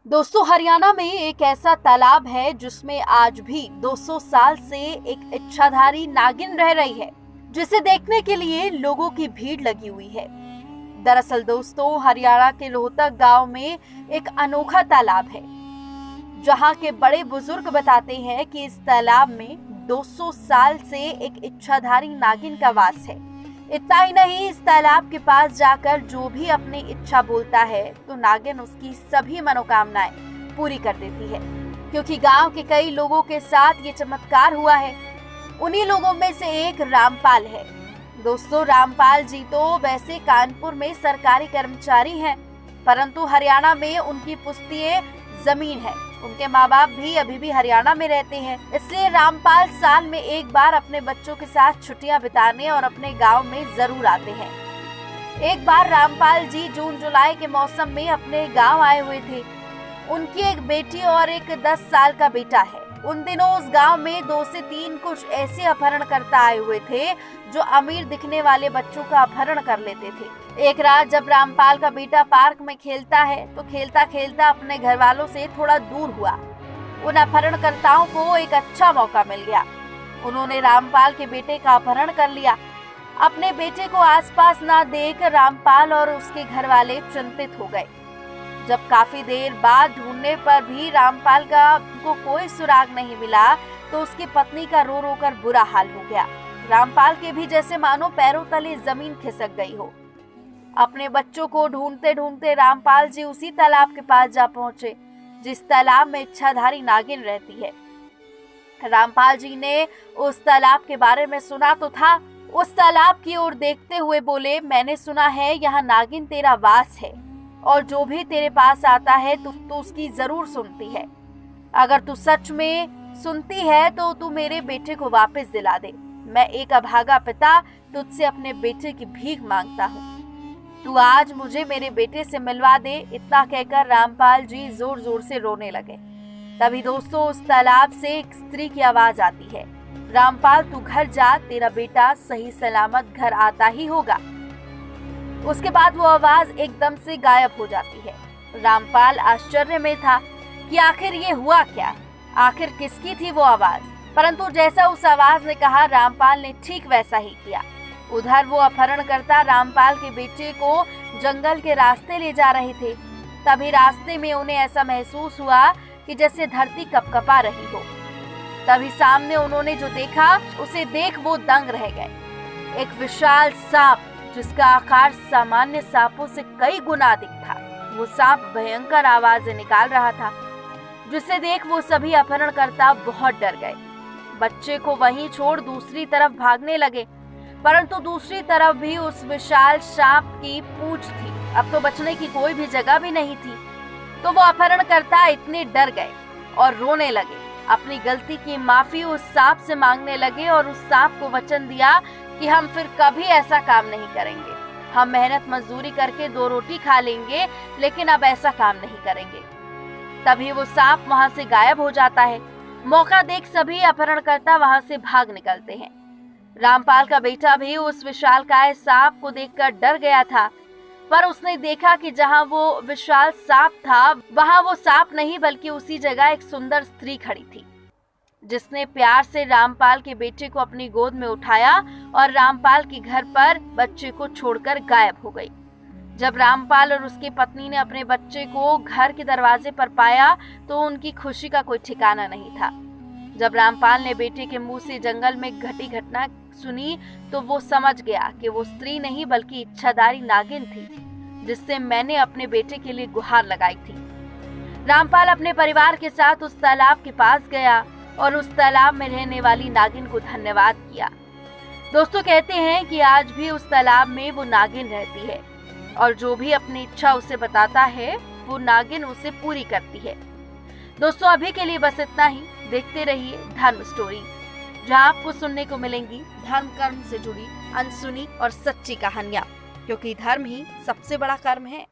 दोस्तों, हरियाणा में एक ऐसा तालाब है जिसमें आज भी 200 साल से एक इच्छाधारी नागिन रह रही है, जिसे देखने के लिए लोगों की भीड़ लगी हुई है। दरअसल दोस्तों, हरियाणा के रोहतक गांव में एक अनोखा तालाब है, जहां के बड़े बुजुर्ग बताते हैं कि इस तालाब में 200 साल से एक इच्छाधारी नागिन का वास है। इतना ही नहीं, इस तालाब के पास जाकर जो भी अपनी इच्छा बोलता है तो नागिन उसकी सभी मनोकामनाएं पूरी कर देती है। क्योंकि गांव के कई लोगों के साथ ये चमत्कार हुआ है। उन्हीं लोगों में से एक रामपाल है। दोस्तों, रामपाल जी तो वैसे कानपुर में सरकारी कर्मचारी हैं, परंतु हरियाणा में उनकी पुश्तैनी जमीन है। उनके माँ बाप भी अभी भी हरियाणा में रहते हैं, इसलिए रामपाल साल में एक बार अपने बच्चों के साथ छुट्टियां बिताने और अपने गांव में जरूर आते हैं। एक बार रामपाल जी जून जुलाई के मौसम में अपने गांव आए हुए थे। उनकी एक बेटी और एक 10 साल का बेटा है। उन दिनों उस गांव में 2 से 3 कुछ ऐसे अपहरणकर्ता आए हुए थे जो अमीर दिखने वाले बच्चों का अपहरण कर लेते थे। एक रात जब रामपाल का बेटा पार्क में खेलता है तो खेलता खेलता अपने घर वालों से थोड़ा दूर हुआ। उन अपहरणकर्ताओं को एक अच्छा मौका मिल गया। उन्होंने रामपाल के बेटे का अपहरण कर लिया। अपने बेटे को आसपास ना देख रामपाल और उसके घर वाले चिंतित हो गए। जब काफी देर बाद ढूंढने पर भी रामपाल को कोई सुराग नहीं मिला तो उसकी पत्नी का रो रो कर बुरा हाल हो गया। रामपाल के भी जैसे मानो पैरों तले जमीन खिसक गई हो। अपने बच्चों को ढूंढते ढूंढते रामपाल जी उसी तालाब के पास जा पहुंचे जिस तालाब में इच्छाधारी नागिन रहती है। रामपाल जी ने उस तालाब के बारे में सुना तो था। उस तालाब की ओर देखते हुए बोले, मैंने सुना है यहाँ नागिन तेरा वास है और जो भी तेरे पास आता है तू उसकी जरूर सुनती है। अगर तू सच में सुनती है तो तू मेरे बेटे को वापस दिला दे। मैं एक अभागा पिता तुझसे अपने बेटे की भीख मांगता हूँ। तू आज मुझे मेरे बेटे से मिलवा दे। इतना कहकर रामपाल जी जोर जोर से रोने लगे। तभी दोस्तों, उस तालाब से एक स्त्री की आवाज आती है, रामपाल तू घर जा, तेरा बेटा सही सलामत घर आता ही होगा। उसके बाद वो आवाज एकदम से गायब हो जाती है। रामपाल आश्चर्य में था कि आखिर ये हुआ क्या, आखिर किसकी थी वो आवाज। परंतु जैसा उस आवाज ने कहा, रामपाल ने ठीक वैसा ही किया। उधर वो अपहरणकर्ता रामपाल के बेटे को जंगल के रास्ते ले जा रहे थे। तभी रास्ते में उन्हें ऐसा महसूस हुआ कि जैसे धरती कपकपा रही हो। तभी सामने उन्होंने जो देखा उसे देख वो दंग रह गए। एक विशाल सांप जिसका आकार सामान्य सांपों से कई गुना अधिक था। वो सांप भयंकर आवाजें निकाल रहा था, जिसे देख वो सभी अपहरणकर्ता बहुत डर गए। बच्चे को वहीं छोड़ दूसरी तरफ भागने लगे, परंतु दूसरी तरफ भी उस विशाल सांप की पूंछ थी। अब तो बचने की कोई भी जगह भी नहीं थी। तो वो अपहरणकर्ता इतने डर गए और रोने लगे। अपनी गलती की माफी उस सांप से मांगने लगे और उस सांप को वचन दिया कि हम फिर कभी ऐसा काम नहीं करेंगे। हम मेहनत मजदूरी करके 2 रोटी खा लेंगे, लेकिन अब ऐसा काम नहीं करेंगे। तभी वो सांप वहां से गायब हो जाता है। मौका देख सभी अपहरणकर्ता वहां से भाग निकलते हैं। रामपाल का बेटा भी उस विशालकाय सांप को देखकर डर गया था, पर उसने देखा कि जहां वो विशाल सांप था वहां वो सांप नहीं बल्कि उसी जगह एक सुंदर स्त्री खड़ी थी, जिसने प्यार से रामपाल के बेटे को अपनी गोद में उठाया और रामपाल के घर पर बच्चे को छोड़कर गायब हो गई। जब रामपाल और उसकी पत्नी ने अपने बच्चे को घर के दरवाजे पर पाया तो उनकी खुशी का कोई ठिकाना नहीं था। जब रामपाल ने बेटे के मुंह से जंगल में घटी घटना सुनी तो वो समझ गया कि वो स्त्री नहीं बल्कि इच्छाधारी नागिन थी, जिससे मैंने अपने बेटे के लिए गुहार लगाई थी। रामपाल अपने परिवार के साथ उस तालाब के पास गया और उस तालाब में रहने वाली नागिन को धन्यवाद किया। दोस्तों, कहते हैं कि आज भी उस तालाब में वो नागिन रहती है और जो भी अपनी इच्छा उसे बताता है वो नागिन उसे पूरी करती है। दोस्तों, अभी के लिए बस इतना ही। देखते रहिए धर्म स्टोरीज, जहां आपको सुनने को मिलेंगी धर्म कर्म से जुड़ी अनसुनी और सच्ची कहानियां, क्योंकि धर्म ही सबसे बड़ा कर्म है।